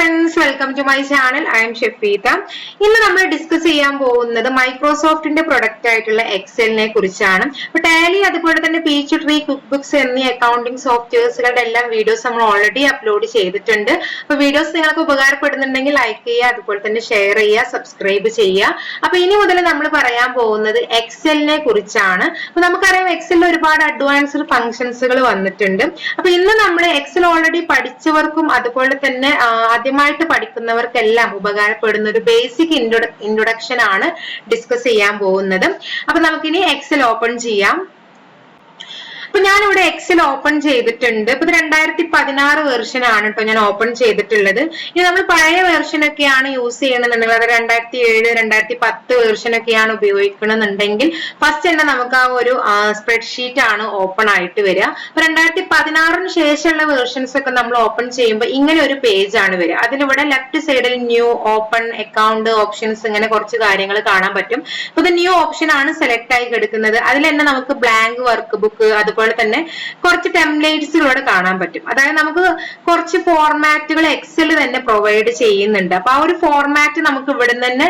friends, welcome to my channel. I am Shafita. ഇന്ന് നമ്മൾ discuss ചെയ്യാൻ പോകുന്നത് മൈക്രോസോഫ്റ്റിന്റെ പ്രൊഡക്റ്റ് ആയിട്ടുള്ള എക്സലിനെ കുറിച്ചാണ്. അപ്പോൾ ടാലി അതുപോലെ തന്നെ പീച്ച് ട്രീ, കുക്ക് ബുക്സ് എന്നീ അക്കൗണ്ടിംഗ് സോഫ്റ്റ്വെയർസുകളുടെ എല്ലാം വീഡിയോസ് നമ്മൾ ഓൾറെഡി അപ്ലോഡ് ചെയ്തിട്ടുണ്ട്. അപ്പോൾ വീഡിയോസ് നിങ്ങൾക്ക് ഉപകാരപ്പെടുന്നുണ്ടെങ്കിൽ ലൈക്ക് ചെയ്യുക, അതുപോലെ തന്നെ ഷെയർ ചെയ്യുക, സബ്സ്ക്രൈബ് ചെയ്യുക. അപ്പോൾ ഇനി മുതൽ നമ്മൾ പറയാൻ പോകുന്നത് എക്സലിനെ കുറിച്ചാണ്. അപ്പോൾ നമുക്കറിയാം എക്സലിൽ ഒരുപാട് അഡ്വാൻസ്ഡ് ഫംഗ്ഷൻസുകൾ വന്നിട്ടുണ്ട്. അപ്പോൾ ഇന്ന് നമ്മൾ എക്സൽ ഓൾറെഡി പഠിച്ചവർക്കും അതുപോലെ തന്നെ ആദ്യമായിട്ട് പഠിക്കുന്നവർക്കെല്ലാം ഉപകാരപ്പെടുന്ന ഒരു ബേസിക് ഇൻട്രൊഡക്ഷൻ ആണ് ഡിസ്കസ് ചെയ്യാൻ പോകുന്നത്. അപ്പൊ നമുക്കിനി എക്സൽ ഓപ്പൺ ചെയ്യാം. അപ്പൊ ഞാനിവിടെ എക്സൽ ഓപ്പൺ ചെയ്തിട്ടുണ്ട്. ഇപ്പൊ 2016 വെർഷൻ ആണ് കേട്ടോ ഞാൻ ഓപ്പൺ ചെയ്തിട്ടുള്ളത്. ഇനി നമ്മൾ പഴയ വെർഷൻ ഒക്കെയാണ് യൂസ് ചെയ്യണമെന്നുണ്ടെങ്കിൽ, അത് 2007, 2010 വെർഷൻ ഒക്കെയാണ് ഉപയോഗിക്കണമെന്നുണ്ടെങ്കിൽ ഫസ്റ്റ് തന്നെ നമുക്ക് ആ ഒരു സ്പ്രെഡ്ഷീറ്റ് ആണ് ഓപ്പൺ ആയിട്ട് വരിക. അപ്പൊ 2016 ശേഷമുള്ള വെർഷൻസ് ഒക്കെ നമ്മൾ ഓപ്പൺ ചെയ്യുമ്പോൾ ഇങ്ങനെ ഒരു പേജ് ആണ് വരിക. അതിലിവിടെ ലെഫ്റ്റ് സൈഡിൽ ന്യൂ, ഓപ്പൺ, അക്കൗണ്ട്, ഓപ്ഷൻസ് ഇങ്ങനെ കുറച്ച് കാര്യങ്ങൾ കാണാൻ പറ്റും. അപ്പൊ ഇത് ന്യൂ ഓപ്ഷൻ ആണ് സെലക്ട് ആയി കിടക്കുന്നത്. അതിൽ തന്നെ നമുക്ക് ബ്ലാങ്ക് വർക്ക് ബുക്ക്, അതുപോലെ തന്നെ കുറച്ച് ടെംപ്ലേറ്റ്സുകളോട് കാണാൻ പറ്റും. അതായത് നമുക്ക് കുറച്ച് ഫോർമാറ്റുകൾ എക്സൽ തന്നെ പ്രൊവൈഡ് ചെയ്യുന്നുണ്ട്. അപ്പൊ ആ ഒരു ഫോർമാറ്റ് നമുക്ക് ഇവിടെ തന്നെ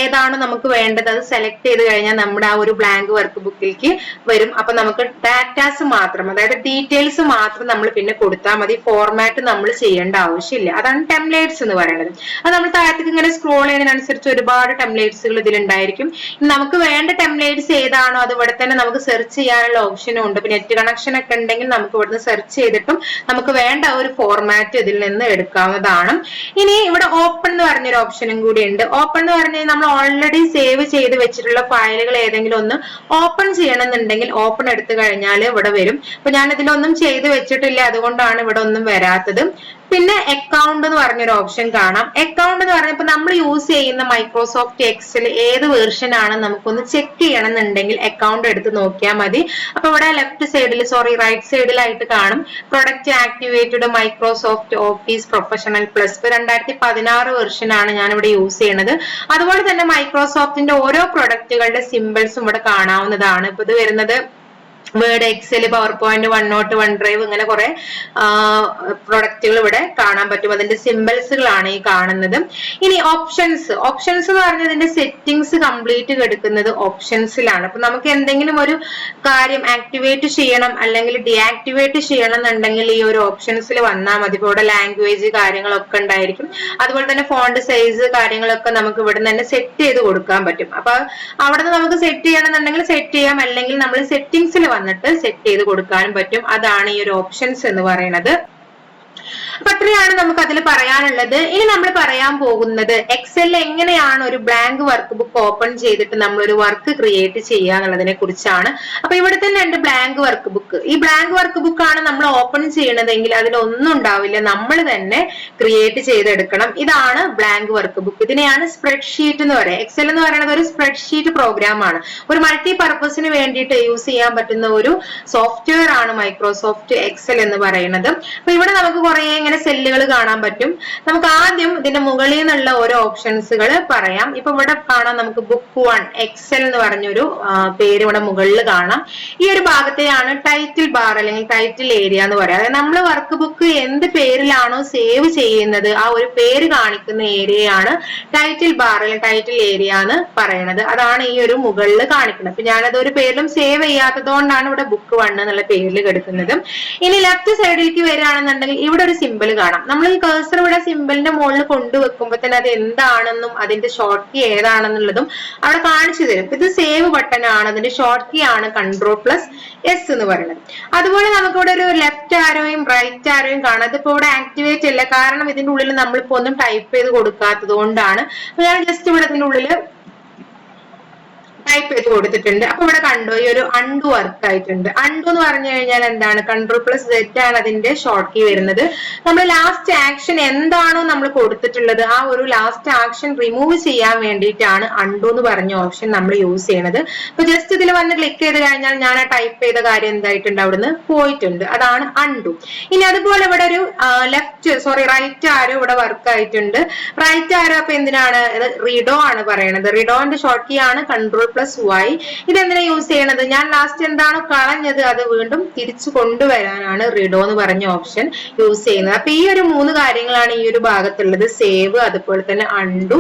ഏതാണോ നമുക്ക് വേണ്ടത് അത് സെലക്ട് ചെയ്ത് കഴിഞ്ഞാൽ നമ്മുടെ ആ ഒരു ബ്ലാങ്ക് വർക്ക് ബുക്കിലേക്ക് വരും. അപ്പൊ നമുക്ക് ഡാറ്റാസ് മാത്രം, അതായത് ഡീറ്റെയിൽസ് മാത്രം നമ്മൾ പിന്നെ കൊടുത്താൽ മതി. ഫോർമാറ്റ് നമ്മൾ ചെയ്യേണ്ട ആവശ്യമില്ല. അതാണ് ടെംപ്ലേറ്റ്സ് എന്ന് പറയുന്നത്. അത് നമ്മൾ താഴത്തേക്ക് ഇങ്ങനെ സ്ക്രോൾ ചെയ്യുന്നതിനനുസരിച്ച് ഒരുപാട് ടെംപ്ലേറ്റ്സുകൾ ഇതിലുണ്ടായിരിക്കും. നമുക്ക് വേണ്ട ടെംപ്ലേറ്റ്സ് ഏതാണോ അത് ഇവിടെ തന്നെ നമുക്ക് സെർച്ച് ചെയ്യാനുള്ള ഓപ്ഷനും ഉണ്ട്. പിന്നെ നെറ്റ് കണക്ഷൻ ഒക്കെ ഉണ്ടെങ്കിൽ നമുക്ക് ഇവിടുന്ന് സെർച്ച് ചെയ്തിട്ടും നമുക്ക് വേണ്ട ഒരു ഫോർമാറ്റ് ഇതിൽ നിന്ന് എടുക്കാവുന്നതാണ്. ഇനി ഇവിടെ ഓപ്പൺ എന്ന് പറഞ്ഞൊരു ഓപ്ഷനും കൂടി ഉണ്ട്. ഓപ്പൺ എന്ന് പറഞ്ഞാൽ നമ്മൾ ഓൾറെഡി സേവ് ചെയ്ത് വെച്ചിട്ടുള്ള ഫയലുകൾ ഏതെങ്കിലും ഒന്ന് ഓപ്പൺ ചെയ്യണമെന്നുണ്ടെങ്കിൽ ഓപ്പൺ എടുത്തു കഴിഞ്ഞാൽ ഇവിടെ വരും. അപ്പൊ ഞാൻ ഇതിലൊന്നും ചെയ്ത് വെച്ചിട്ടില്ല, അതുകൊണ്ടാണ് ഇവിടെ ഒന്നും വരാത്തത്. പിന്നെ അക്കൗണ്ട് എന്ന് പറഞ്ഞൊരു ഓപ്ഷൻ കാണാം. അക്കൗണ്ട് എന്ന് പറഞ്ഞപ്പോ നമ്മൾ യൂസ് ചെയ്യുന്ന മൈക്രോസോഫ്റ്റ് എക്സൽ ഏത് വേർഷൻ ആണ് നമുക്കൊന്ന് ചെക്ക് ചെയ്യണമെന്നുണ്ടെങ്കിൽ അക്കൗണ്ട് എടുത്ത് നോക്കിയാൽ മതി. അപ്പൊ ഇവിടെ റൈറ്റ് സൈഡിലായിട്ട് കാണും product activated Microsoft office professional plus. 2016 version ആണ് ഞാൻ ഇവിടെ യൂസ് ചെയ്യുന്നത്. അതുപോലെ തന്നെ മൈക്രോസോഫ്റ്റിന്റെ ഓരോ പ്രൊഡക്റ്റുകളുടെ സിമ്പിൾസും ഇവിടെ കാണാവുന്നതാണ്. ഇപ്പൊ ഇത് വരുന്നത് Word, Excel, PowerPoint, OneNote, OneDrive, ഇങ്ങനെ കുറെ പ്രൊഡക്റ്റുകൾ ഇവിടെ കാണാൻ പറ്റും. അതിന്റെ സിമ്പിൾസുകളാണ് ഈ കാണുന്നത്. ഇനി ഓപ്ഷൻസ് എന്ന് പറഞ്ഞാൽ ഇതിന്റെ സെറ്റിംഗ്സ് കംപ്ലീറ്റ് കിടക്കുന്നത് ഓപ്ഷൻസിലാണ്. അപ്പൊ നമുക്ക് എന്തെങ്കിലും ഒരു കാര്യം ആക്ടിവേറ്റ് ചെയ്യണം അല്ലെങ്കിൽ ഡീആക്ടിവേറ്റ് ചെയ്യണം എന്നുണ്ടെങ്കിൽ ഈ ഒരു ഓപ്ഷൻസിൽ വന്നാൽ മതി. ഇപ്പൊ ഇവിടെ ലാംഗ്വേജ് കാര്യങ്ങളൊക്കെ ഉണ്ടായിരിക്കും. അതുപോലെ തന്നെ ഫോണ്ട് സൈസ് കാര്യങ്ങളൊക്കെ നമുക്ക് ഇവിടെ തന്നെ സെറ്റ് ചെയ്ത് കൊടുക്കാൻ പറ്റും. അപ്പൊ അവിടെ നിന്ന് നമുക്ക് സെറ്റ് ചെയ്യണമെന്നുണ്ടെങ്കിൽ സെറ്റ് ചെയ്യാം, അല്ലെങ്കിൽ നമ്മൾ സെറ്റിംഗ്സിൽ വന്നിട്ട് സെറ്റ് ചെയ്ത് കൊടുക്കാനും പറ്റും. അതാണ് ഈ ഒരു ഓപ്ഷൻസ് എന്ന് പറയുന്നത്. അപ്പൊ അത്രയാണ് നമുക്ക് അതിൽ പറയാനുള്ളത്. ഇനി നമ്മൾ പറയാൻ പോകുന്നത് എക്സലിൽ എങ്ങനെയാണ് ഒരു ബ്ലാങ്ക് വർക്ക് ബുക്ക് ഓപ്പൺ ചെയ്തിട്ട് നമ്മൾ ഒരു വർക്ക് ക്രിയേറ്റ് ചെയ്യുക എന്നുള്ളതിനെ കുറിച്ചാണ്. അപ്പൊ ഇവിടെ തന്നെ ഉണ്ട് ബ്ലാങ്ക് വർക്ക് ബുക്ക്. ഈ ബ്ലാങ്ക് വർക്ക് ബുക്ക് ആണ് നമ്മൾ ഓപ്പൺ ചെയ്യണതെങ്കിൽ അതിലൊന്നും ഉണ്ടാവില്ല, നമ്മൾ തന്നെ ക്രിയേറ്റ് ചെയ്തെടുക്കണം. ഇതാണ് ബ്ലാങ്ക് വർക്ക് ബുക്ക്. ഇതിനെയാണ് സ്പ്രെഡ്ഷീറ്റ് എന്ന് പറയുക. എക്സൽ എന്ന് പറയുന്നത് ഒരു സ്പ്രെഡ്ഷീറ്റ് പ്രോഗ്രാം ആണ്. ഒരു മൾട്ടി പർപ്പസിന് വേണ്ടിയിട്ട് യൂസ് ചെയ്യാൻ പറ്റുന്ന ഒരു സോഫ്റ്റ്വെയർ ആണ് മൈക്രോസോഫ്റ്റ് എക്സൽ എന്ന് പറയുന്നത്. അപ്പൊ ഇവിടെ നമുക്ക് കുറെ ഇങ്ങനെ സെല്ലുകൾ കാണാൻ പറ്റും. നമുക്ക് ആദ്യം ഇതിന്റെ മുകളിൽ നിന്നുള്ള ഓരോ ഓപ്ഷൻസുകൾ പറയാം. ഇപ്പൊ ഇവിടെ കാണാം നമുക്ക് ബുക്ക് 1 എക്സൽ എന്ന് പറഞ്ഞൊരു പേര് ഇവിടെ മുകളിൽ കാണാം. ഈ ഒരു ഭാഗത്തെയാണ് ടൈറ്റിൽ ബാർ അല്ലെങ്കിൽ ടൈറ്റിൽ ഏരിയ എന്ന് പറയാം. അതായത് നമ്മൾ വർക്ക് ബുക്ക് എന്ത് പേരിലാണോ സേവ് ചെയ്യുന്നത് ആ ഒരു പേര് കാണിക്കുന്ന ഏരിയയാണ് ടൈറ്റിൽ ബാർ അല്ലെങ്കിൽ ടൈറ്റിൽ ഏരിയ എന്ന് പറയുന്നത്. അതാണ് ഈ ഒരു മുകളിൽ കാണിക്കുന്നത്. അപ്പൊ ഞാനത് ഒരു പേരിലും സേവ് ചെയ്യാത്തത് കൊണ്ടാണ് ഇവിടെ ബുക്ക് 1 എന്നുള്ള പേരിൽ കിടക്കുന്നത്. ഇനി ലെഫ്റ്റ് സൈഡിലേക്ക് വരികയാണെന്നുണ്ടെങ്കിൽ ഇവിടെ ഒരു സിമ്പിൾ കാണാം. നമ്മൾ ഈ കഴ്സർ ഇവിടെ സിമ്പിളിന്റെ മുകളിൽ കൊണ്ടുവെക്കുമ്പോൾ തന്നെ അത് എന്താണെന്നും അതിന്റെ ഷോർട്ട് കീ ഏതാണെന്നുള്ളതും അവിടെ കാണിച്ചു തരും. ഇത് സേവ് ബട്ടൺ ആണ്, അതിന്റെ ഷോർട്ട് കീ ആണ് Ctrl+S എന്ന് പറയുന്നത്. അതുപോലെ നമുക്കിവിടെ ഒരു ലെഫ്റ്റ് ആരോയും റൈറ്റ് ആരോയും കാണാം. അതിപ്പോ ഇവിടെ ആക്ടിവേറ്റ് അല്ല, കാരണം ഇതിന്റെ ഉള്ളിൽ നമ്മളിപ്പോ ഒന്നും ടൈപ്പ് ചെയ്ത് കൊടുക്കാത്തത് കൊണ്ടാണ്. ഞാൻ ജസ്റ്റ് ഇവിടെ ഇതിന്റെ ഉള്ളില് ടൈപ്പ് ചെയ്ത് കൊടുത്തിട്ടുണ്ട്. അപ്പൊ ഇവിടെ കണ്ടോ ഈ ഒരു അൺഡു വർക്ക് ആയിട്ടുണ്ട്. അൺഡു എന്ന് പറഞ്ഞു കഴിഞ്ഞാൽ എന്താണ്, Ctrl+Z ആണ് അതിന്റെ ഷോർട്ട് കീ വരുന്നത്. നമ്മൾ ലാസ്റ്റ് ആക്ഷൻ എന്താണോ നമ്മൾ കൊടുത്തിട്ടുള്ളത് ആ ഒരു ലാസ്റ്റ് ആക്ഷൻ റിമൂവ് ചെയ്യാൻ വേണ്ടിയിട്ടാണ് അൺഡു എന്ന് പറഞ്ഞ ഓപ്ഷൻ നമ്മൾ യൂസ് ചെയ്യുന്നത്. അപ്പൊ ജസ്റ്റ് ഇതിൽ വന്ന് ക്ലിക്ക് ചെയ്ത് കഴിഞ്ഞാൽ ഞാൻ ആ ടൈപ്പ് ചെയ്ത കാര്യം എന്തായിട്ടുണ്ട് അവിടുന്ന് പോയിട്ടുണ്ട്. അതാണ് അൺഡു. ഇനി അതുപോലെ ഇവിടെ ഒരു റൈറ്റ് ആരോ ഇവിടെ വർക്ക് ആയിട്ടുണ്ട്. റൈറ്റ് ആരോ അപ്പൊ എന്തിനാണ്, റിഡോ ആണ് പറയണത്. റിഡോന്റെ ഷോർട്ട് കീ ആണ് Ctrl+ പ്ലസ് വൈ. ഇതെന്തിനാ യൂസ് ചെയ്യണത്? ഞാൻ ലാസ്റ്റ് എന്താണോ കളഞ്ഞത് അത് വീണ്ടും തിരിച്ചു കൊണ്ടുവരാനാണ് റിഡോ എന്ന് പറഞ്ഞ ഓപ്ഷൻ യൂസ് ചെയ്യുന്നത്. അപ്പൊ ഈ ഒരു 3 കാര്യങ്ങളാണ് ഈ ഒരു ഭാഗത്തുള്ളത്: സേവ്, അതുപോലെ തന്നെ അൺഡു,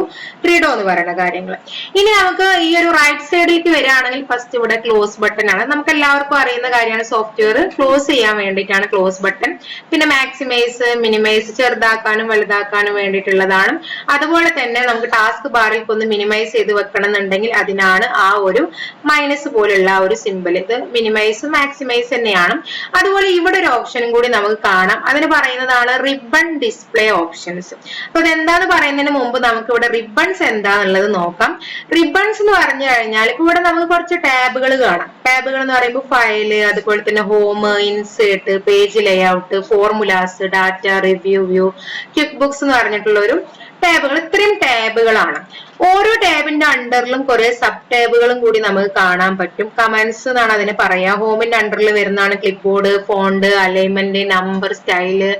റിഡോ എന്ന് പറയുന്ന കാര്യങ്ങൾ. ഇനി നമുക്ക് ഈ ഒരു റൈറ്റ് സൈഡിലേക്ക് വരികയാണെങ്കിൽ ഫസ്റ്റ് ഇവിടെ ക്ലോസ് ബട്ടൺ ആണ്. നമുക്ക് എല്ലാവർക്കും അറിയുന്ന കാര്യമാണ്, സോഫ്റ്റ്വെയർ ക്ലോസ് ചെയ്യാൻ വേണ്ടിയിട്ടാണ് ക്ലോസ് ബട്ടൺ. പിന്നെ മാക്സിമൈസ്, മിനിമൈസ്, ചെറുതാക്കാനും വലുതാക്കാനും വേണ്ടിയിട്ടുള്ളതാണ്. അതുപോലെ തന്നെ നമുക്ക് ടാസ്ക് ബാറിൽ ഒന്ന് മിനിമൈസ് ചെയ്ത് വെക്കണം എന്നുണ്ടെങ്കിൽ അതിനാണ് ആ ഒരു മൈനസ് പോലുള്ള ആ ഒരു സിമ്പിൾ. ഇത് മിനിമൈസ് മാക്സിമൈസ് തന്നെയാണ്. അതുപോലെ ഇവിടെ ഒരു ഓപ്ഷനും കൂടി നമുക്ക് കാണാം. അതിന് പറയുന്നതാണ് റിബൺ ഡിസ്പ്ലേ ഓപ്ഷൻസ്. അപ്പൊ അതെന്താന്ന് പറയുന്നതിന് മുമ്പ് നമുക്ക് ഇവിടെ റിബൺസ് എന്താന്നുള്ളത് നോക്കാം. റിബൺസ് എന്ന് പറഞ്ഞു കഴിഞ്ഞാൽ ഇപ്പൊ ഇവിടെ നമുക്ക് കുറച്ച് ടാബുകൾ കാണാം. ടാബുകൾ എന്ന് പറയുമ്പോൾ ഫയല്, അതുപോലെ തന്നെ home, insert, page layout, formulas, data, review, view, quick books എന്ന് പറഞ്ഞിട്ടുള്ള ഒരു ടാബുകൾ. ഇത്രയും ടാബുകളാണ്. ഓരോ ടാബിന്റെ അണ്ടറിലും കുറെ സബ് ടാബുകളും കൂടി നമുക്ക് കാണാൻ പറ്റും. കമന്റ്സ് എന്നാണ് അതിന് പറയാ. ഹോമിന്റെ അണ്ടറിൽ വരുന്നതാണ് clipboard, font, alignment, number, style,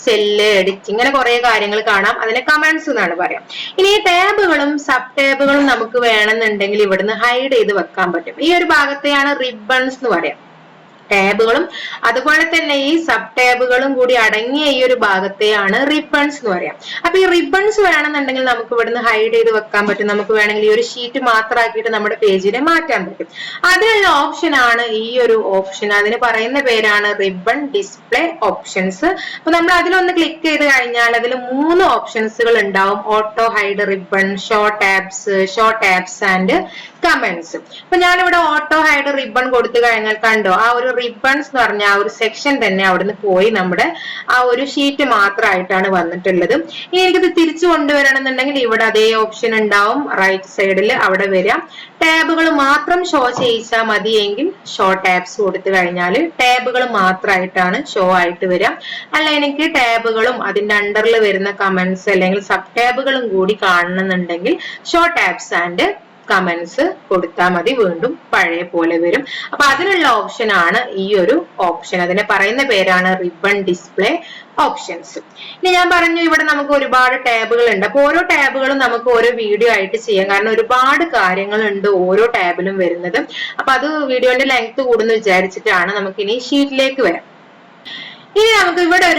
cell, edit, ഇങ്ങനെ കുറെ കാര്യങ്ങൾ കാണാം. അതിനെ കമന്റ്സ് എന്നാണ് പറയാം. ഇനി ഈ ടാബുകളും സബ് ടാബുകളും നമുക്ക് വേണമെന്നുണ്ടെങ്കിൽ ഇവിടുന്ന് ഹൈഡ് ചെയ്ത് വെക്കാൻ പറ്റും. ഈ ഒരു ഭാഗത്തെയാണ് റിബൺസ് എന്ന് പറയാം. ടാബുകളും അതുപോലെ തന്നെ ഈ സബ് ടാബുകളും കൂടി അടങ്ങിയ ഈ ഒരു ഭാഗത്തെയാണ് റിബൺസ് എന്ന് പറയാം. അപ്പൊ ഈ റിബൺസ് വേണമെന്നുണ്ടെങ്കിൽ നമുക്ക് ഇവിടുന്ന് ഹൈഡ് ചെയ്ത് വെക്കാൻ പറ്റും. നമുക്ക് വേണമെങ്കിൽ ഈ ഒരു ഷീറ്റ് മാത്രമാക്കിയിട്ട് നമ്മുടെ പേജിനെ മാറ്റാൻ പറ്റും. അതിനുള്ള ഓപ്ഷൻ ആണ് ഈ ഒരു ഓപ്ഷൻ. അതിന് പറയുന്ന പേരാണ് റിബൺ ഡിസ്പ്ലേ ഓപ്ഷൻസ്. അപ്പൊ നമ്മൾ അതിലൊന്ന് ക്ലിക്ക് ചെയ്ത് കഴിഞ്ഞാൽ അതിൽ 3 ഓപ്ഷൻസുകൾ ഉണ്ടാവും: auto hide ribbon, show tabs and comments. അപ്പൊ ഞാനിവിടെ ഓട്ടോ ഹൈഡ് റിബൺ കൊടുത്തു കഴിഞ്ഞാൽ കണ്ടോ, ആ ഒരു റിബൺസ് എന്ന് പറഞ്ഞ ആ ഒരു സെക്ഷൻ തന്നെ അവിടുന്ന് പോയി നമ്മുടെ ആ ഒരു ഷീറ്റ് മാത്രമായിട്ടാണ് വന്നിട്ടുള്ളത്. ഇനി എനിക്കിത് തിരിച്ചു കൊണ്ടുവരണം എന്നുണ്ടെങ്കിൽ ഇവിടെ അതേ ഓപ്ഷൻ ഉണ്ടാവും, റൈറ്റ് സൈഡിൽ അവിടെ വരാം. ടാബുകൾ മാത്രം ഷോ ചെയ്യിച്ചാൽ മതിയെങ്കിൽ ഷോ ടാബ്സ് കൊടുത്തു കഴിഞ്ഞാൽ ടാബുകൾ മാത്രമായിട്ടാണ് ഷോ ആയിട്ട് വരാം. അല്ല എനിക്ക് ടാബുകളും അതിന്റെ അണ്ടറിൽ വരുന്ന കമന്റ്സ് അല്ലെങ്കിൽ സബ് ടാബുകളും കൂടി കാണണമെന്നുണ്ടെങ്കിൽ ഷോ ടാബ്സ് ആൻഡ് കമന്റ്സ് കൊടുത്താൽ മതി, വീണ്ടും പഴയ പോലെ വരും. അപ്പൊ അതിനുള്ള ഓപ്ഷൻ ആണ് ഈ ഒരു ഓപ്ഷൻ. അതിനെ പറയുന്ന പേരാണ് റിബൺ ഡിസ്പ്ലേ ഓപ്ഷൻസ്. ഇനി ഞാൻ പറഞ്ഞു ഇവിടെ നമുക്ക് ഒരുപാട് ടാബുകൾ ഉണ്ട്. അപ്പൊ ഓരോ ടാബുകളും നമുക്ക് ഓരോ വീഡിയോ ആയിട്ട് ചെയ്യാം. കാരണം ഒരുപാട് കാര്യങ്ങളുണ്ട് ഓരോ ടാബിലും വരുന്നത്. അപ്പൊ അത് വീഡിയോന്റെ ലെങ്ത് കൂടുന്നു വിചാരിച്ചിട്ടാണ്. നമുക്ക് ഇനി ഷീറ്റിലേക്ക് വരാം. ഇനി നമുക്ക് ഇവിടെ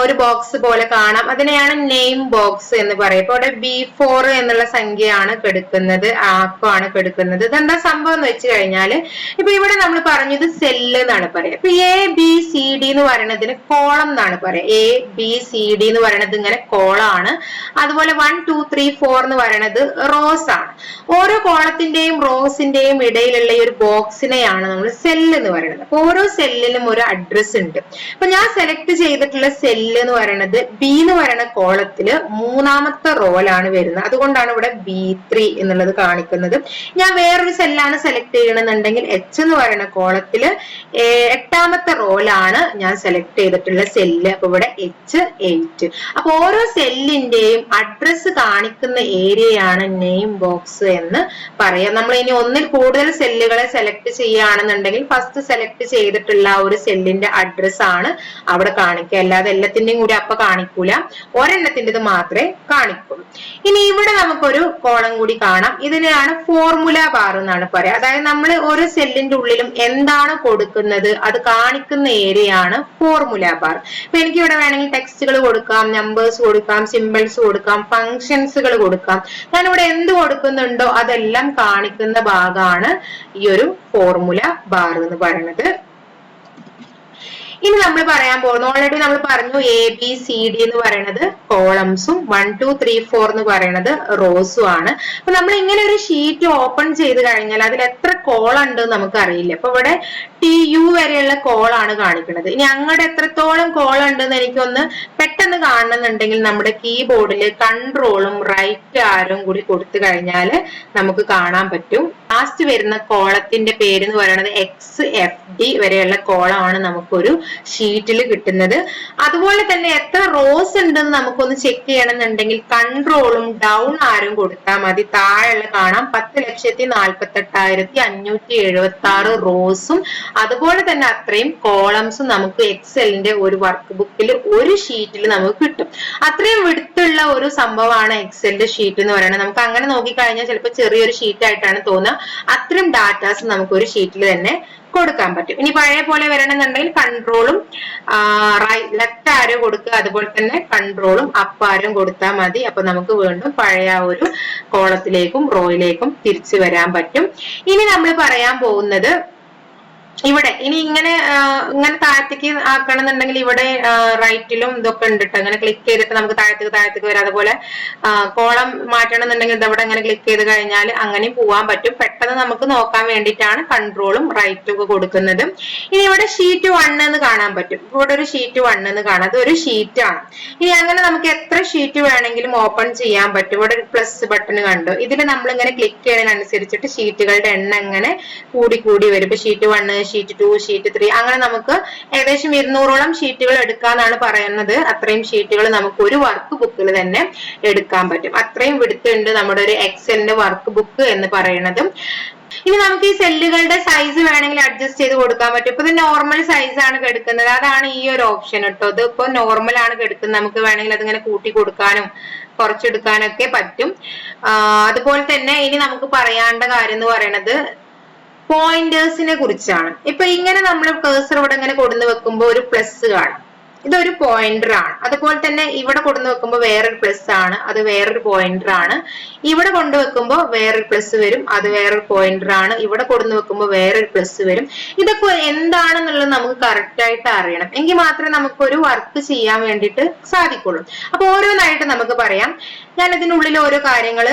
ഒരു ബോക്സ് പോലെ കാണാം. അതിനെയാണ് നെയിം ബോക്സ് എന്ന് പറയും. ഇപ്പൊ ഇവിടെ B4 എന്നുള്ള സംഖ്യയാണ് കെടുക്കുന്നത്, ആക്കാണ് കെടുക്കുന്നത്. ഇതെന്താ സംഭവം എന്ന് വെച്ച് കഴിഞ്ഞാല് ഇപ്പൊ ഇവിടെ നമ്മൾ പറഞ്ഞത് സെല്ല് എന്നാണ് പറയാ. ഇപ്പൊ ABCD എന്ന് പറയുന്നതിന് കോളം എന്നാണ് പറയാ. ABCD എന്ന് പറയുന്നത് ഇങ്ങനെ കോളാണ്. അതുപോലെ 1 2 3 4 എന്ന് പറയുന്നത് റോസ് ആണ്. ഓരോ കോളത്തിന്റെയും റോസിന്റെയും ഇടയിലുള്ള ഈ ഒരു ബോക്സിനെയാണ് നമ്മൾ സെല്ല് എന്ന് പറയുന്നത്. അപ്പൊ ഓരോ സെല്ലിലും ഒരു അഡ്രസ് ഉണ്ട്. അപ്പൊ ഞാൻ സെലക്ട് ചെയ്തിട്ടുള്ള സെല്ല് എന്ന് പറയുന്നത് ബി എന്ന് പറയുന്ന കോളത്തില് 3ാമത്തെ റോയിലാണ് വരുന്നത്. അതുകൊണ്ടാണ് ഇവിടെ B3 എന്നുള്ളത് കാണിക്കുന്നത്. ഞാൻ വേറൊരു സെല്ലാണ് സെലക്ട് ചെയ്യണമെന്നുണ്ടെങ്കിൽ H എന്ന് പറയുന്ന കോളത്തില് 8ാമത്തെ റോയിലാണ് ഞാൻ സെലക്ട് ചെയ്തിട്ടുള്ള സെല്ല്. അപ്പൊ ഇവിടെ H8. അപ്പൊ ഓരോ സെല്ലിന്റെയും അഡ്രസ് കാണിക്കുന്ന ഏരിയയാണ് നെയിം ബോക്സ് എന്ന് പറയാം. നമ്മൾ ഇനി ഒന്നിൽ കൂടുതൽ സെല്ലുകളെ സെലക്ട് ചെയ്യുകയാണെന്നുണ്ടെങ്കിൽ ഫസ്റ്റ് സെലക്ട് ചെയ്തിട്ടുള്ള ഒരു സെല്ലിന്റെ അഡ്രസ് ആണ് അവിടെ കാണിക്കുക. അല്ലാതെ എല്ലാത്തിന്റെയും കൂടി അപ്പൊ കാണിക്കൂല, ഒരെണ്ണത്തിൻ്റെത് മാത്രമേ കാണിക്കുള്ളൂ. ഇനി ഇവിടെ നമുക്കൊരു കോളം കൂടി കാണാം. ഇതിനെയാണ് ഫോർമുല ബാർ എന്നാണ് പറയാ. അതായത് നമ്മൾ ഓരോ സെല്ലിന്റെ ഉള്ളിലും എന്താണ് കൊടുക്കുന്നത് അത് കാണിക്കുന്ന ഏരിയയാണ് ഫോർമുല ബാർ. ഇപ്പൊ എനിക്ക് ഇവിടെ വേണമെങ്കിൽ ടെക്സ്റ്റുകൾ കൊടുക്കാം, നമ്പേഴ്സ് കൊടുക്കാം, സിമ്പിൾസ് കൊടുക്കാം, ഫങ്ഷൻസുകൾ കൊടുക്കാം. ഞാനിവിടെ എന്ത് കൊടുക്കുന്നുണ്ടോ അതെല്ലാം കാണിക്കുന്ന ഭാഗമാണ് ഈ ഒരു ഫോർമുല ബാർ എന്ന് പറയുന്നത്. ഇനി നമ്മൾ പറയാൻ പോകുന്നു, ഓൾറെഡി നമ്മൾ പറഞ്ഞു ABCD എന്ന് പറയുന്നത് കോളംസും 1 2 3 4 എന്ന് പറയുന്നത് റോസും ആണ്. അപ്പൊ നമ്മൾ ഇങ്ങനെ ഒരു ഷീറ്റ് ഓപ്പൺ ചെയ്ത് കഴിഞ്ഞാൽ അതിൽ എത്ര കോളം ഉണ്ട് നമുക്ക് അറിയില്ല. അപ്പൊ ഇവിടെ TU വരെയുള്ള കോളാണ് കാണിക്കുന്നത്. ഇനി അങ്ങോട്ട് എത്രത്തോളം കോളം ഉണ്ടെന്ന് എനിക്കൊന്ന് പെട്ടെന്ന് കാണണമെന്നുണ്ടെങ്കിൽ നമ്മുടെ കീബോർഡിൽ കൺട്രോളും റൈറ്റ് ആരും കൂടി കൊടുത്തു കഴിഞ്ഞാൽ നമുക്ക് കാണാൻ പറ്റും. ലാസ്റ്റ് വരുന്ന കോളത്തിന്റെ പേര് എന്ന് പറയുന്നത് XFD വരെയുള്ള കോളമാണ് നമുക്കൊരു ഷീറ്റിൽ കിട്ടുന്നത്. അതുപോലെ തന്നെ എത്ര റോസ് ഉണ്ടെന്ന് നമുക്കൊന്ന് ചെക്ക് ചെയ്യണമെന്നുണ്ടെങ്കിൽ കൺട്രോളും ഡൗൺ ആരും കൊടുത്താൽ മതി. താഴെയുള്ള കാണാം 10,48,576 റോസും അതുപോലെ തന്നെ അത്രയും കോളംസും നമുക്ക് എക്സലിന്റെ ഒരു വർക്ക് ബുക്കിൽ ഒരു ഷീറ്റിൽ നമുക്ക് കിട്ടും. അത്രയും വിടുത്തുള്ള ഒരു സംഭവമാണ് എക്സലിന്റെ ഷീറ്റ് എന്ന് പറയുന്നത്. നമുക്ക് അങ്ങനെ നോക്കിക്കഴിഞ്ഞാൽ ചിലപ്പോൾ ചെറിയൊരു ഷീറ്റ് ആയിട്ടാണ് തോന്നുക. അത്രയും ഡാറ്റാസ് നമുക്ക് ഒരു ഷീറ്റിൽ തന്നെ കൊടുക്കാൻ പറ്റും. ഇനി പഴയ പോലെ വരണമെന്നുണ്ടെങ്കിൽ കൺട്രോളും ലെഫ്റ്റ് ആരോ കൊടുക്കുക, അതുപോലെ തന്നെ കൺട്രോളും അപ്പ് ആരും കൊടുത്താൽ മതി. അപ്പൊ നമുക്ക് വീണ്ടും പഴയ ഒരു കോളത്തിലേക്കും റോയിലേക്കും തിരിച്ചു വരാൻ പറ്റും. ഇനി നമ്മൾ പറയാൻ പോകുന്നത് ഇവിടെ ഇനി ഇങ്ങനെ താഴത്തേക്ക് ആക്കണമെന്നുണ്ടെങ്കിൽ ഇവിടെ റൈറ്റിലും ഇതൊക്കെ ഉണ്ട് കേട്ടോ. ഇങ്ങനെ ക്ലിക്ക് ചെയ്തിട്ട് നമുക്ക് താഴത്തേക്ക് വരാം. അതുപോലെ കോളം മാറ്റണം എന്നുണ്ടെങ്കിൽ ഇതവിടെ ഇങ്ങനെ ക്ലിക്ക് ചെയ്ത് കഴിഞ്ഞാൽ അങ്ങനെയും പോവാൻ പറ്റും. പെട്ടെന്ന് നമുക്ക് നോക്കാൻ വേണ്ടിയിട്ടാണ് കൺട്രോളും റൈറ്റും ഒക്കെ കൊടുക്കുന്നത്. ഇനി ഇവിടെ ഷീറ്റ് 1 എന്ന് കാണാൻ പറ്റും. ഇവിടെ ഒരു ഷീറ്റ് 1 എന്ന് കാണാം. അത് ഒരു ഷീറ്റ് ആണ്. ഇനി അങ്ങനെ നമുക്ക് എത്ര ഷീറ്റ് വേണമെങ്കിലും ഓപ്പൺ ചെയ്യാൻ പറ്റും. ഇവിടെ ഒരു പ്ലസ് ബട്ടൺ കണ്ടു. ഇതിൽ നമ്മൾ ഇങ്ങനെ ക്ലിക്ക് ചെയ്യുന്നതിനനുസരിച്ചിട്ട് ഷീറ്റുകളുടെ എണ്ണം ഇങ്ങനെ കൂടി വരും. ഇപ്പൊ ഷീറ്റ് 1, ഷീറ്റ് 2, ഷീറ്റ് 3 അങ്ങനെ നമുക്ക് ഏകദേശം 200ഓളം ഷീറ്റുകൾ എടുക്കാന്നാണ് പറയുന്നത്. അത്രയും ഷീറ്റുകൾ നമുക്ക് ഒരു വർക്ക് ബുക്കിൽ തന്നെ എടുക്കാൻ പറ്റും. അത്രയും വിടുത്തുണ്ട് നമ്മുടെ ഒരു എക്സലിന്റെ വർക്ക് ബുക്ക് എന്ന് പറയുന്നത്. ഇനി നമുക്ക് ഈ സെല്ലുകളുടെ സൈസ് വേണമെങ്കിൽ അഡ്ജസ്റ്റ് ചെയ്ത് കൊടുക്കാൻ പറ്റും. ഇപ്പൊ ഇത് നോർമൽ സൈസ് ആണ് എടുക്കുന്നത്, അതാണ് ഈ ഒരു ഓപ്ഷൻ കേട്ടോ. ഇത് ഇപ്പൊ നോർമൽ ആണ് എടുക്കുന്നത്. നമുക്ക് വേണമെങ്കിൽ അതിങ്ങനെ കൂട്ടി കൊടുക്കാനും കുറച്ചെടുക്കാനൊക്കെ പറ്റും. അതുപോലെ തന്നെ ഇനി നമുക്ക് പറയാണ്ട കാര്യം എന്ന് പറയുന്നത് പോയിന്റേഴ്സിനെ കുറിച്ചാണ്. ഇപ്പൊ ഇങ്ങനെ നമ്മൾ കേഴ്സർ ഇവിടെ ഇങ്ങനെ കൊടുന്ന് വെക്കുമ്പോൾ ഒരു പ്ലസ് കാണാം. ഇതൊരു പോയിന്റർ ആണ്. അതുപോലെ തന്നെ ഇവിടെ കൊടുന്ന് വെക്കുമ്പോൾ വേറൊരു പ്ലസ് ആണ്, അത് വേറൊരു പോയിന്റർ ആണ്. ഇവിടെ കൊണ്ടുവെക്കുമ്പോൾ വേറൊരു പ്ലസ് വരും, അത് വേറൊരു പോയിന്റർ ആണ്. ഇവിടെ കൊടുന്ന് വെക്കുമ്പോൾ വേറൊരു പ്ലസ് വരും. ഇതൊക്കെ എന്താണെന്നുള്ളത് നമുക്ക് കറക്റ്റ് ആയിട്ട് അറിയണം. എങ്കിൽ മാത്രമേ നമുക്ക് ഒരു വർക്ക് ചെയ്യാൻ വേണ്ടിയിട്ട് സാധിക്കുള്ളൂ. അപ്പൊ ഓരോന്നായിട്ട് നമുക്ക് പറയാം. ഞാൻ ഇതിനുള്ളിൽ ഓരോ കാര്യങ്ങൾ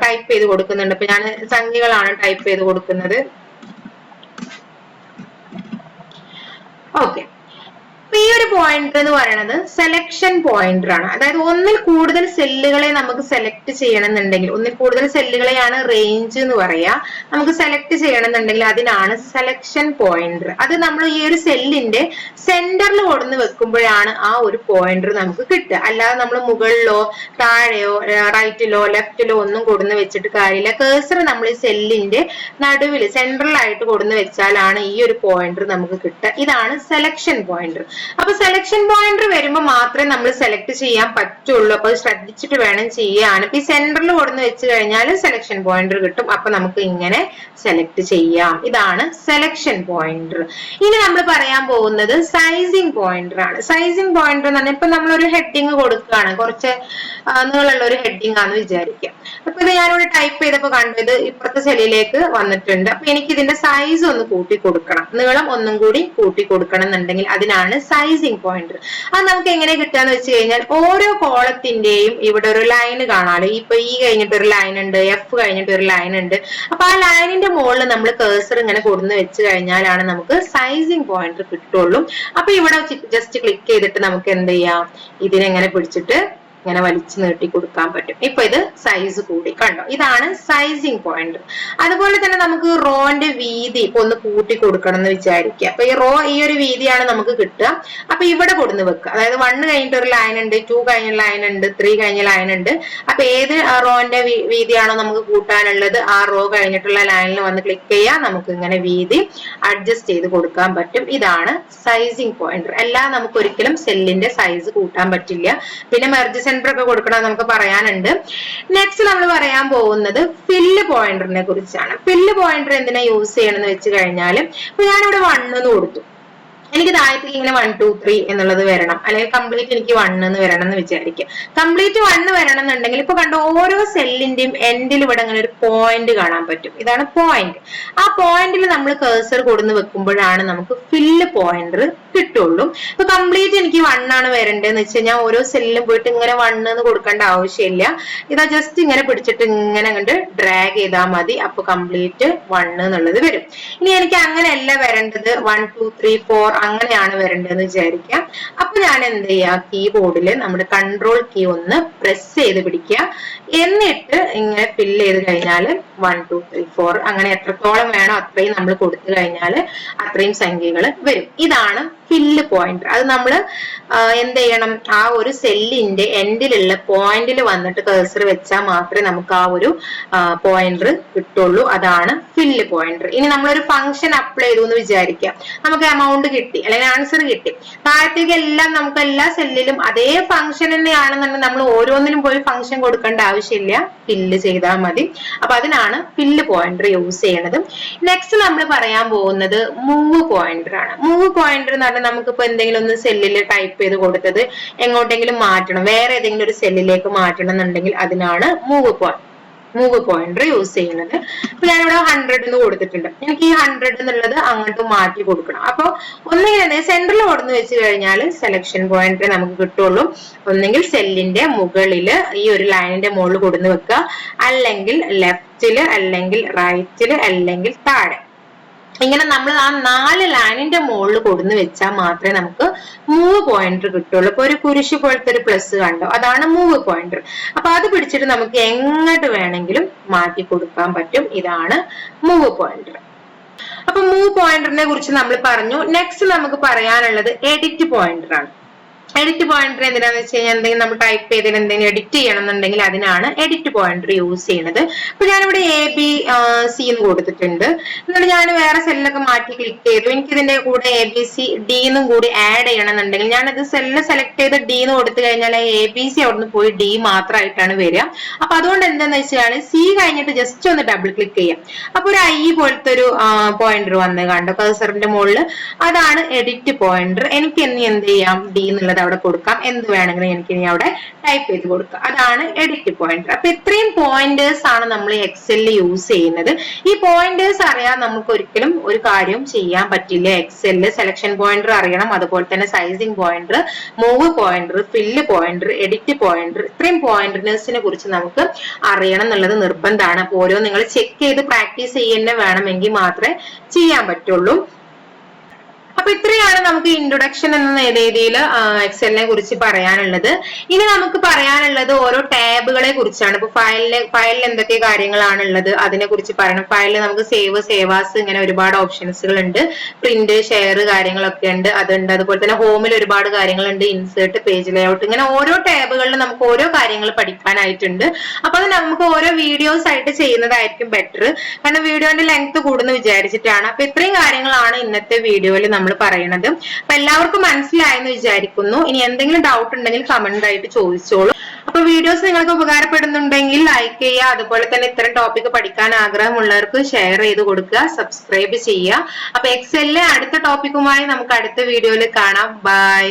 ടൈപ്പ് ചെയ്ത് കൊടുക്കുന്നുണ്ട്. ഇപ്പൊ ഞാൻ സംഖ്യകളാണ് ടൈപ്പ് ചെയ്ത് കൊടുക്കുന്നത്. ഓക്കെ, ഈ ഒരു പോയിന്റർ എന്ന് പറയുന്നത് സെലക്ഷൻ പോയിന്റർ ആണ്. അതായത് ഒന്നിൽ കൂടുതൽ സെല്ലുകളെ നമുക്ക് സെലക്ട് ചെയ്യണമെന്നുണ്ടെങ്കിൽ, ഒന്നിൽ കൂടുതൽ സെല്ലുകളെയാണ് റേഞ്ച് എന്ന് പറയാ. നമുക്ക് സെലക്ട് ചെയ്യണമെന്നുണ്ടെങ്കിൽ അതിനാണ് സെലക്ഷൻ പോയിന്റർ. അത് നമ്മൾ ഈ ഒരു സെല്ലിന്റെ സെന്ററിൽ കൊടുന്ന് വെക്കുമ്പോഴാണ് ആ ഒരു പോയിന്റർ നമുക്ക് കിട്ടുക. അല്ലാതെ നമ്മൾ മുകളിലോ താഴെയോ റൈറ്റിലോ ലെഫ്റ്റിലോ ഒന്നും കൊടുന്ന് വെച്ചിട്ട് കാര്യമില്ല. കേഴ്സർ നമ്മൾ ഈ സെല്ലിന്റെ നടുവിൽ സെൻട്രലായിട്ട് കൊടുന്ന് വെച്ചാലാണ് ഈ ഒരു പോയിന്റർ നമുക്ക് കിട്ടുക. ഇതാണ് സെലക്ഷൻ പോയിന്റർ. അപ്പൊ സെലക്ഷൻ പോയിന്റർ വരുമ്പോൾ മാത്രമേ നമ്മൾ സെലക്ട് ചെയ്യാൻ പറ്റുള്ളൂ. അപ്പൊ ശ്രദ്ധിച്ചിട്ട് വേണം ചെയ്യാൻ. ഇപ്പൊ ഈ സെന്ററിൽ കൊടുന്ന് വെച്ച് കഴിഞ്ഞാൽ സെലക്ഷൻ പോയിന്റർ കിട്ടും. അപ്പൊ നമുക്ക് ഇങ്ങനെ സെലക്ട് ചെയ്യാം. ഇതാണ് സെലക്ഷൻ പോയിന്റർ. ഇനി നമ്മൾ പറയാൻ പോകുന്നത് സൈസിങ് പോയിന്റർ ആണ്. സൈസിങ് പോയിന്റർ എന്ന് പറഞ്ഞാൽ ഇപ്പൊ നമ്മളൊരു ഹെഡിങ് കൊടുക്കുകയാണ്, കുറച്ച് നീളമുള്ള ഒരു ഹെഡിങ് ആണെന്ന് വിചാരിക്കാം. അപ്പൊ ഇത് ഞാനിവിടെ ടൈപ്പ് ചെയ്തപ്പോ കണ്ടത് ഇപ്പുറത്തെ സെല്ലിലേക്ക് വന്നിട്ടുണ്ട്. അപ്പൊ എനിക്ക് ഇതിന്റെ സൈസ് ഒന്ന് കൂട്ടി കൊടുക്കണം, നീളം ഒന്നും കൂടി കൂട്ടി കൊടുക്കണം എന്നുണ്ടെങ്കിൽ അതിനാണ് സൈസിങ് പോയിന്റർ. അത് നമുക്ക് എങ്ങനെ കിട്ടാന്ന് വെച്ച് കഴിഞ്ഞാൽ ഓരോ കോളത്തിന്റെയും ഇവിടെ ഒരു ലൈൻ കാണാലോ. ഇപ്പൊ ഈ കഴിഞ്ഞിട്ട് ഒരു ലൈൻ ഉണ്ട്, എഫ് കഴിഞ്ഞിട്ട് ഒരു ലൈൻ ഉണ്ട്. അപ്പൊ ആ ലൈനിന്റെ മുകളിൽ നമ്മൾ കേഴ്സർ ഇങ്ങനെ കൊടുന്ന് വെച്ച് കഴിഞ്ഞാലാണ് നമുക്ക് സൈസിങ് പോയിന്റർ കിട്ടുള്ളൂ. അപ്പൊ ഇവിടെ ജസ്റ്റ് ക്ലിക്ക് ചെയ്തിട്ട് നമുക്ക് എന്ത് ചെയ്യാം, ഇതിനെങ്ങനെ പിടിച്ചിട്ട് ഇങ്ങനെ വലിച്ചു നീട്ടി കൊടുക്കാൻ പറ്റും. ഇപ്പൊ ഇത് സൈസ് കൂടി കണ്ടോ. ഇതാണ് സൈസിങ് പോയിന്റർ. അതുപോലെ തന്നെ നമുക്ക് റോന്റെ വീതി ഇപ്പൊ ഒന്ന് കൂട്ടി കൊടുക്കണം എന്ന് വിചാരിക്കുക. അപ്പൊ ഈ ഒരു വീതിയാണ് നമുക്ക് കിട്ടുക. അപ്പൊ ഇവിടെ കൊടുന്ന് വെക്കുക. അതായത് 1 കഴിഞ്ഞിട്ട് ഒരു ലൈൻ ഉണ്ട്, 2 കഴിഞ്ഞ ലൈൻ ഉണ്ട്, 3 കഴിഞ്ഞ ലൈൻ ഉണ്ട്. അപ്പൊ ഏത് റോന്റെ വീതിയാണോ നമുക്ക് കൂട്ടാനുള്ളത് ആ റോ കഴിഞ്ഞിട്ടുള്ള ലൈനിൽ വന്ന് ക്ലിക്ക് ചെയ്യാം. നമുക്ക് ഇങ്ങനെ വീതി അഡ്ജസ്റ്റ് ചെയ്ത് കൊടുക്കാൻ പറ്റും. ഇതാണ് സൈസിങ് പോയിന്റർ. എല്ലാം നമുക്ക് ഒരിക്കലും സെല്ലിന്റെ സൈസ് കൂട്ടാൻ പറ്റില്ല. പിന്നെ മെർജ് സെന്റർ ഒക്കെ കൊടുക്കണം നമുക്ക് പറയാനുണ്ട്. നെക്സ്റ്റ് നമ്മൾ പറയാൻ പോകുന്നത് ഫില്ല് പോയിന്ററിനെ കുറിച്ചാണ്. ഫില്ല് പോയിന്റർ എന്തിനാ യൂസ് ചെയ്യണമെന്ന് വെച്ച് കഴിഞ്ഞാൽ ഇപ്പൊ ഞാനിവിടെ 1 എന്ന് കൊടുത്തു. എനിക്ക് താഴത്തേക്ക് ഇങ്ങനെ 1 2 3 എന്നുള്ളത് വരണം, അല്ലെങ്കിൽ കംപ്ലീറ്റ് എനിക്ക് 1 എന്ന് വരണം എന്ന് വിചാരിക്കുക. കംപ്ലീറ്റ് 1 വരണം എന്നുണ്ടെങ്കിൽ ഇപ്പൊ കണ്ടോ ഓരോ സെല്ലിന്റെയും എൻഡിൽ ഇവിടെ അങ്ങനെ ഒരു പോയിന്റ് കാണാൻ പറ്റും. ഇതാണ് പോയിന്റ്. ആ പോയിന്റിൽ നമ്മൾ കേഴ്സർ കൊടുന്ന് വെക്കുമ്പോഴാണ് നമുക്ക് ഫില്ല് പോയിന്റർ കിട്ടുള്ളൂ. ഇപ്പൊ കംപ്ലീറ്റ് എനിക്ക് 1 ആണ് വരേണ്ടതെന്ന് വെച്ച് കഴിഞ്ഞാൽ ഓരോ സെല്ലിലും പോയിട്ട് ഇങ്ങനെ 1 എന്ന് കൊടുക്കേണ്ട ആവശ്യമില്ല. ഇതാ ജസ്റ്റ് ഇങ്ങനെ പിടിച്ചിട്ട് ഇങ്ങനെ കണ്ട് ഡ്രാഗ് ചെയ്താൽ മതി. അപ്പൊ കംപ്ലീറ്റ് 1 എന്നുള്ളത് വരും. ഇനി എനിക്ക് അങ്ങനെയല്ല വരേണ്ടത്, 1 2 3 4 അങ്ങനെയാണ് വരേണ്ടതെന്ന് വിചാരിക്കാം. അപ്പൊ ഞാൻ എന്ത് ചെയ്യാ, കീബോർഡിൽ നമ്മുടെ കൺട്രോൾ കീ ഒന്ന് പ്രസ് ചെയ്ത് പിടിക്കുക. എന്നിട്ട് ഇങ്ങനെ ഫില്ല് ചെയ്ത് കഴിഞ്ഞാൽ 1 2 3 4 അങ്ങനെ എത്രത്തോളം വേണോ അത്രയും നമ്മൾ കൊടുത്തു കഴിഞ്ഞാൽ അത്രയും സംഖ്യകൾ വരും. ഇതാണ് ഫില്ല് പോയിന്റർ. അത് നമ്മൾ എന്ത് ചെയ്യണം, ആ ഒരു സെല്ലിന്റെ എൻഡിലുള്ള പോയിന്റിൽ വന്നിട്ട് കഴ്സർ വെച്ചാൽ മാത്രമേ നമുക്ക് ആ ഒരു പോയിന്റർ കിട്ടുള്ളൂ. അതാണ് ഫില്ല് പോയിന്റർ. ഇനി നമ്മളൊരു ഫംഗ്ഷൻ അപ്ലൈ ചെയ്തു എന്ന് വിചാരിക്കാം, നമുക്ക് എമൗണ്ട് കിട്ടി അല്ലെങ്കിൽ ആൻസർ കിട്ടി. താഴത്തേക്ക് എല്ലാം നമുക്ക് എല്ലാ സെല്ലിലും അതേ ഫംഗ്ഷൻ തന്നെയാണെന്നുണ്ടെങ്കിൽ നമ്മൾ ഓരോന്നിനും പോയി ഫംഗ്ഷൻ കൊടുക്കേണ്ട ആവശ്യമില്ല, ഫില്ല് ചെയ്താൽ മതി. അപ്പൊ അതിനാണ് ഫില്ല് പോയിന്റർ യൂസ് ചെയ്യണത്. നെക്സ്റ്റ് നമ്മൾ പറയാൻ പോകുന്നത് മൂവ് പോയിന്റർ ആണ്. മൂവ് പോയിന്റർ എന്ന് പറഞ്ഞാൽ നമുക്കിപ്പോ എന്തെങ്കിലും ഒന്ന് സെല്ലിൽ ടൈപ്പ് ചെയ്ത് കൊടുത്തത് എങ്ങോട്ടെങ്കിലും മാറ്റണം, വേറെ ഏതെങ്കിലും ഒരു സെല്ലിലേക്ക് മാറ്റണം എന്നുണ്ടെങ്കിൽ അതിനാണ് മൂവ് പോയിന്റർ യൂസ് ചെയ്യുന്നത്. അപ്പൊ ഞാനിവിടെ 100 എന്ന് കൊടുത്തിട്ടുണ്ട്. എനിക്ക് ഈ 100 എന്നുള്ളത് അങ്ങോട്ട് മാറ്റി കൊടുക്കണം. അപ്പൊ ഒന്നുകിൽ സെന്ററിൽ കൊടുന്ന് വെച്ച് കഴിഞ്ഞാൽ സെലക്ഷൻ പോയിന്റർ നമുക്ക് കിട്ടുള്ളൂ. ഒന്നെങ്കിൽ സെല്ലിന്റെ മുകളില് ഈ ഒരു ലൈനിന്റെ മുകളിൽ കൊടുന്ന് വെക്കുക, അല്ലെങ്കിൽ ലെഫ്റ്റില്, അല്ലെങ്കിൽ റൈറ്റില്, അല്ലെങ്കിൽ താഴെ. ഇങ്ങനെ നമ്മൾ ആ 4 ലൈനിന്റെ മുകളിൽ കൊടുന്ന് വെച്ചാൽ മാത്രമേ നമുക്ക് മൂവ് പോയിന്റർ കിട്ടുള്ളൂ. ഇപ്പൊ ഒരു കുരിശ് പോലത്തെ ഒരു പ്ലസ് കണ്ടോ, അതാണ് മൂവ് പോയിന്റർ. അപ്പൊ അത് പിടിച്ചിട്ട് നമുക്ക് എങ്ങോട്ട് വേണമെങ്കിലും മാറ്റി കൊടുക്കാൻ പറ്റും. ഇതാണ് മൂവ് പോയിന്റർ. അപ്പൊ മൂവ് പോയിന്ററിനെ കുറിച്ച് നമ്മൾ പറഞ്ഞു. നെക്സ്റ്റ് നമുക്ക് പറയാനുള്ളത് എഡിറ്റ് പോയിന്റർ ആണ്. എഡിറ്റ് പോയിന്റർ എന്തിനാന്ന് വെച്ച് കഴിഞ്ഞാൽ എന്തെങ്കിലും നമ്മൾ ടൈപ്പ് ചെയ്തതിൽ എന്തെങ്കിലും എഡിറ്റ് ചെയ്യണം എന്നുണ്ടെങ്കിൽ അതിനാണ് എഡിറ്റ് പോയിന്റർ യൂസ് ചെയ്യുന്നത്. അപ്പൊ ഞാനിവിടെ ABC എന്ന് കൊടുത്തിട്ടുണ്ട്. എന്നിട്ട് ഞാൻ വേറെ സെല്ലൊക്കെ മാറ്റി ക്ലിക്ക് ചെയ്തു. എനിക്ക് ഇതിന്റെ കൂടെ ABC D എന്നും കൂടി ആഡ് ചെയ്യണം എന്നുണ്ടെങ്കിൽ ഞാനത് സെല്ല് സെലക്ട് ചെയ്ത് D എന്ന് കൊടുത്തു കഴിഞ്ഞാൽ ABC അവിടുന്ന് പോയി D മാത്രമായിട്ടാണ് വരിക. അപ്പൊ അതുകൊണ്ട് എന്താന്ന് വെച്ചാൽ C കഴിഞ്ഞിട്ട് ജസ്റ്റ് ഒന്ന് ഡബിൾ ക്ലിക്ക് ചെയ്യാം. അപ്പൊ ഒരു I പോലത്തെ ഒരു പോയിന്റർ വന്ന് കണ്ടോ കഴ്സറിന്റെ മുകളിൽ, അതാണ് എഡിറ്റ് പോയിന്റർ. എനിക്ക് ഇനി എന്ത് ചെയ്യാം, D എന്നുള്ളത് അവിടെ കൊടുക്കാം, എന്ത് വേണമെങ്കിലും എനിക്ക് ഇനി അവിടെ ടൈപ്പ് ചെയ്ത് കൊടുക്കാം. അതാണ് എഡിറ്റ് പോയിന്റർ. അപ്പൊ ഇത്രയും പോയിന്റേഴ്സ് ആണ് നമ്മൾ എക്സലിൽ യൂസ് ചെയ്യുന്നത്. ഈ പോയിന്റേഴ്സ് അറിയാൻ നമുക്ക് ഒരിക്കലും ഒരു കാര്യവും ചെയ്യാൻ പറ്റില്ല. എക്സലിൽ സെലക്ഷൻ പോയിന്റർ അറിയണം, അതുപോലെ തന്നെ sizing pointer, move pointer, fill pointer, edit pointer, ഇത്രയും പോയിന്റേഴ്സിനെ കുറിച്ച് നമുക്ക് അറിയണം എന്നുള്ളത് നിർബന്ധമാണ്. അപ്പൊ ഓരോ നിങ്ങൾ ചെക്ക് ചെയ്ത് പ്രാക്ടീസ് ചെയ്യുന്ന വേണമെങ്കിൽ മാത്രമേ ചെയ്യാൻ പറ്റുള്ളൂ. അപ്പൊ ഇത്രയാണ് നമുക്ക് ഇൻട്രൊഡക്ഷൻ എന്ന രീതിയിൽ എക്സലിനെ കുറിച്ച് പറയാനുള്ളത്. ഇനി നമുക്ക് പറയാനുള്ളത് ഓരോ ടാബുകളെ കുറിച്ചാണ്. ഇപ്പൊ ഫയലിൽ എന്തൊക്കെ കാര്യങ്ങളാണ് ഉള്ളത് അതിനെ കുറിച്ച് പറയണം. ഫയലിൽ നമുക്ക് സേവ് ആസ് ഇങ്ങനെ ഒരുപാട് ഓപ്ഷൻസുകൾ ഉണ്ട്. പ്രിന്റ്, ഷെയർ കാര്യങ്ങളൊക്കെ ഉണ്ട്, അതുണ്ട്. അതുപോലെ തന്നെ ഹോമിൽ ഒരുപാട് കാര്യങ്ങളുണ്ട്, ഇൻസേർട്ട്, പേജ് ലേഔട്ട്, ഇങ്ങനെ ഓരോ ടാബുകളിൽ നമുക്ക് ഓരോ കാര്യങ്ങൾ പഠിക്കാനായിട്ടുണ്ട്. അപ്പൊ അത് നമുക്ക് ഓരോ വീഡിയോസ് ആയിട്ട് ചെയ്യുന്നതായിരിക്കും ബെറ്റർ, കാരണം വീഡിയോന്റെ ലെങ്ത് കൂടുന്നു വിചാരിച്ചിട്ടാണ്. അപ്പൊ ഇത്രയും കാര്യങ്ങളാണ് ഇന്നത്തെ വീഡിയോയിൽ നമ്മൾ പറയണത്. അപ്പൊ എല്ലാവർക്കും മനസ്സിലായെന്ന് വിചാരിക്കുന്നു. ഇനി എന്തെങ്കിലും ഡൗട്ട് ഉണ്ടെങ്കിൽ കമന്റ് ആയിട്ട് ചോദിച്ചോളൂ. അപ്പൊ വീഡിയോസ് നിങ്ങൾക്ക് ഉപകാരപ്പെടുന്നുണ്ടെങ്കിൽ ലൈക്ക് ചെയ്യുക, അതുപോലെ തന്നെ ഇത്തരം ടോപ്പിക് പഠിക്കാൻ ആഗ്രഹമുള്ളവർക്ക് ഷെയർ ചെയ്ത് കൊടുക്കുക, സബ്സ്ക്രൈബ് ചെയ്യുക. അപ്പൊ എക്സലിലെ അടുത്ത ടോപ്പിക്കുമായി നമുക്ക് അടുത്ത വീഡിയോയിൽ കാണാം. ബൈ.